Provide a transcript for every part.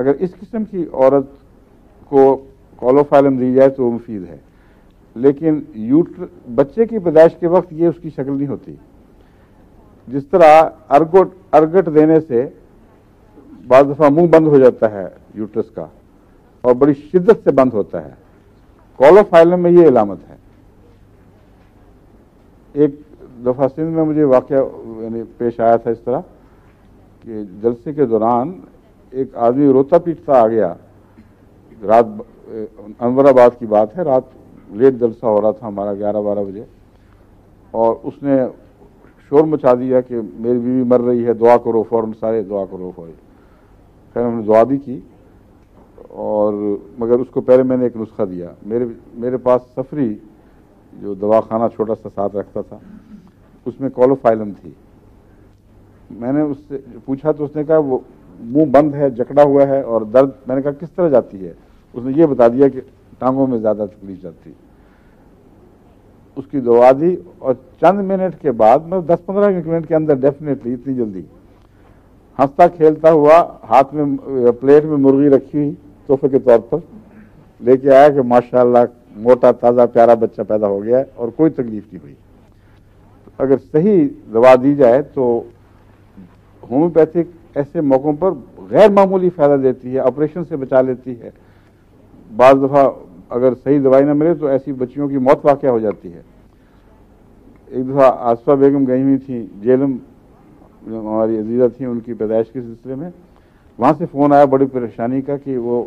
اگر اس قسم کی عورت کو کولوفائلم دی جائے تو وہ مفید ہے، لیکن بچے کی پیدائش کے وقت یہ اس کی شکل نہیں ہوتی. جس طرح ارگٹ دینے سے بعض دفعہ منہ بند ہو جاتا ہے یوٹرس کا اور بڑی شدت سے بند ہوتا ہے، کولوفائلم میں یہ علامت ہے. ایک دفعہ سندھ میں مجھے واقعہ پیش آیا تھا اس طرح کہ جلسے کے دوران ایک آدمی روتا پیٹتا آ گیا. رات انور آباد کی بات ہے، رات لیٹ جلسہ ہو رہا تھا ہمارا 11-12 بجے، اور اس نے شور مچا دیا کہ میری بیوی مر رہی ہے، دعا کرو. فوراً سارے دعا کرو. خیر ہم نے دعا بھی کی، اور مگر اس کو پہلے میں نے ایک نسخہ دیا. میرے پاس سفری جو دواخانہ چھوٹا سا ساتھ رکھتا تھا، اس میں کولوفائلم تھی. میں نے اس سے پوچھا تو اس نے کہا وہ منہ بند ہے، جکڑا ہوا ہے اور درد. میں نے کہا کس طرح جاتی ہے؟ اس نے یہ بتا دیا کہ ٹانگوں میں زیادہ تکلیف جاتی. اس کی دوا دی اور چند منٹ کے بعد، میں 10-15 منٹ کے اندر ڈیفینیٹلی اتنی جلدی ہنستا کھیلتا ہوا، ہاتھ میں پلیٹ میں مرغی رکھی ہوئی تحفے کے طور پر لے کے آیا کہ ماشاءاللہ موٹا تازہ پیارا بچہ پیدا ہو گیا اور کوئی تکلیف نہیں ہوئی. اگر صحیح دوا دی جائے تو ہومیوپیتھک ایسے موقعوں پر غیر معمولی فائدہ دیتی ہے، آپریشن سے بچا لیتی ہے. بعض دفعہ اگر صحیح دوائی نہ ملے تو ایسی بچیوں کی موت واقع ہو جاتی ہے. ایک دفعہ آصفہ بیگم گئی ہوئی تھیں جیلم، ہماری عزیزہ تھیں، ان کی پیدائش کے سلسلے میں. وہاں سے فون آیا بڑی پریشانی کا کہ وہ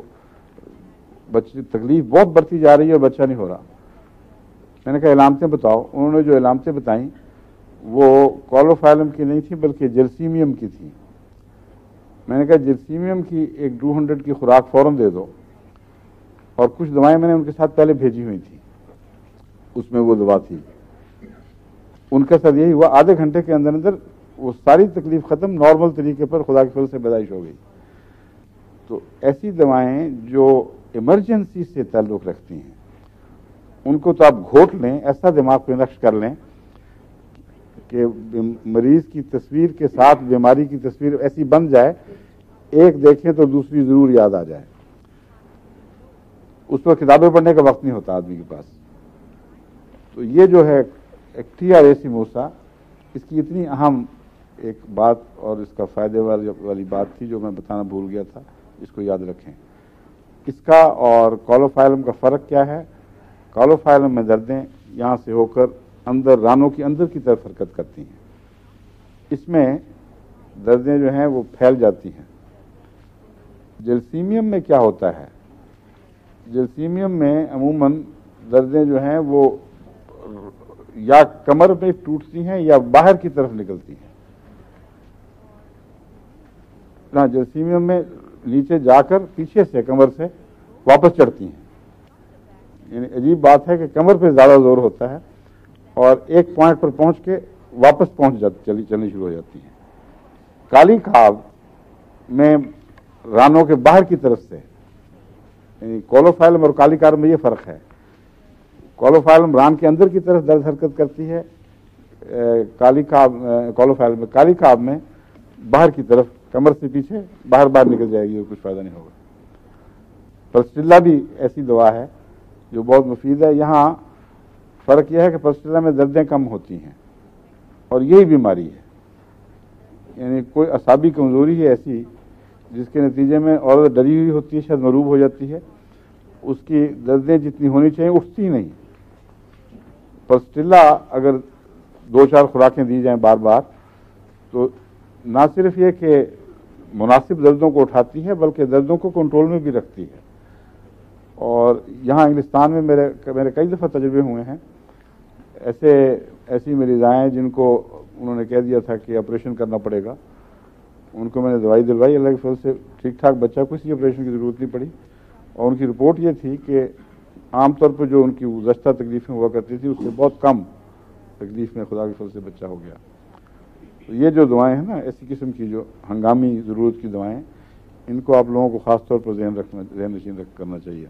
بچے تکلیف بہت بڑھتی جا رہی ہے اور بچہ نہیں ہو رہا. میں نے کہا علامتیں بتاؤ. انہوں نے جو علامتیں بتائیں وہ کولوفائلم کی نہیں تھیں بلکہ جلسیمیم کی تھیں. میں نے کہا جلسیمیم کی ایک 200 کی خوراک فوراً دے دو، اور کچھ دوائیں میں نے ان کے ساتھ پہلے بھیجی ہوئی تھیں، اس میں وہ دوا تھی. ان کا ساتھ یہی ہوا، آدھے گھنٹے کے اندر اندر وہ ساری تکلیف ختم، نارمل طریقے پر خدا کے فضل سے پیدائش ہو گئی. تو ایسی دوائیں جو ایمرجنسی سے تعلق رکھتی ہیں ان کو تو آپ گھوٹ لیں، ایسا دماغ پہ نقش کر لیں کہ مریض کی تصویر کے ساتھ بیماری کی تصویر ایسی بن جائے، ایک دیکھیں تو دوسری ضرور یاد آ جائے. اس پر کتابیں پڑھنے کا وقت نہیں ہوتا آدمی کے پاس. تو یہ جو ہے ایکٹیا ریسیموسا، اس کی اتنی اہم ایک بات اور اس کا فائدے والی بات تھی جو میں بتانا بھول گیا تھا، اس کو یاد رکھیں. اس کا اور کولوفائلم کا فرق کیا ہے؟ کولوفائلم میں دردیں یہاں سے ہو کر اندر رانوں کی اندر کی طرف حرکت کرتی ہیں. اس میں دردیں جو ہیں وہ پھیل جاتی ہیں. جلسیمیم میں کیا ہوتا ہے؟ جلسیمیم میں عموماً دردیں جو ہیں وہ یا کمر میں ٹوٹتی ہیں یا باہر کی طرف نکلتی ہیں. جلسیمیم میں نیچے جا کر پیچھے سے کمر سے واپس چڑھتی ہیں. یعنی عجیب بات ہے کہ کمر پہ زیادہ زور ہوتا ہے اور ایک پوائنٹ پر پہنچ کے واپس چلنی شروع ہو جاتی ہیں. کالی خواب میں رانوں کے باہر کی طرف سے، یعنی کولوفائلم اور کالی خواب میں یہ فرق ہے. کولوفائلم ران کے اندر کی طرف درد حرکت کرتی ہے، کولوفائلم میں کالی خواب میں باہر کی طرف کمر سے پیچھے باہر نکل جائے گی اور کچھ فائدہ نہیں ہوگا. پلسٹیلا بھی ایسی دوا ہے جو بہت مفید ہے. یہاں فرق یہ ہے کہ پلسٹیلا میں دردیں کم ہوتی ہیں اور یہی بیماری ہے. یعنی کوئی اعصابی کمزوری ہے ایسی جس کے نتیجے میں عورت ڈری ہوئی ہوتی ہے، شاید مروب ہو جاتی ہے، اس کی دردیں جتنی ہونی چاہیے اٹھتی نہیں. پلسٹیلا اگر 2-4 خوراکیں دی جائیں بار بار تو نہ صرف یہ کہ مناسب دردوں کو اٹھاتی ہے بلکہ دردوں کو کنٹرول میں بھی رکھتی ہے. اور یہاں انگلستان میں میرے کئی دفعہ تجربے ہوئے ہیں. ایسی مریض آئے جن کو انہوں نے کہہ دیا تھا کہ آپریشن کرنا پڑے گا. ان کو میں نے دوائی دلوائی، اللہ کے فضل سے ٹھیک ٹھاک بچہ، کسی آپریشن کی ضرورت نہیں پڑی. اور ان کی رپورٹ یہ تھی کہ عام طور پر جو ان کی گزشتہ تکلیفیں ہوا کرتی تھی اس سے بہت کم تکلیف میں خدا کے فضل سے بچہ ہو گیا. تو یہ جو دوائیں ہیں نا، ایسی قسم کی جو ہنگامی ضرورت کی دوائیں، ان کو آپ لوگوں کو خاص طور پر ذہن نشین کرنا چاہیے.